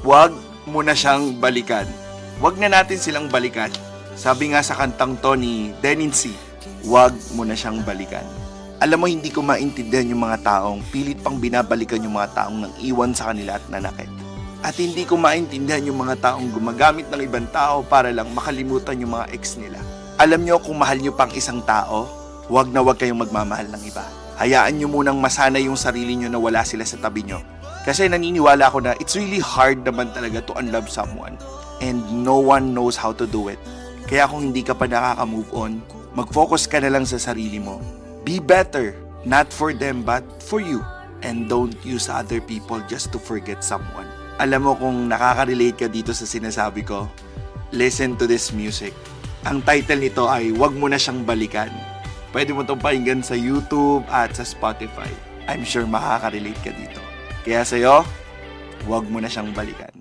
Huwag mo na siyang balikan. Huwag na natin silang balikan. Sabi nga sa kantang to ni Denincy, huwag mo na siyang balikan. Alam mo, hindi ko maintindihan yung mga taong pilit pang binabalikan yung mga taong nang iwan sa kanila at nanakit. At hindi ko maintindihan yung mga taong gumagamit ng ibang tao para lang makalimutan yung mga ex nila. Alam nyo, kung mahal nyo pang isang tao, huwag na huwag kayong magmamahal ng iba. Hayaan nyo munang masanay yung sarili nyo na wala sila sa tabi nyo. Kasi naniniwala ako na it's really hard naman talaga to unlove someone. And no one knows how to do it. Kaya kung hindi ka pa nakaka-move on, mag-focus ka na lang sa sarili mo. Be better, not for them but for you. And don't use other people just to forget someone. Alam mo, kung nakaka-relate ka dito sa sinasabi ko, listen to this music. Ang title nito ay Huwag Mo Na Siyang Balikan. Pwede mo itong pakinggan sa YouTube at sa Spotify. I'm sure makaka-relate ka dito. Kaya sa'yo, huwag mo na siyang balikan.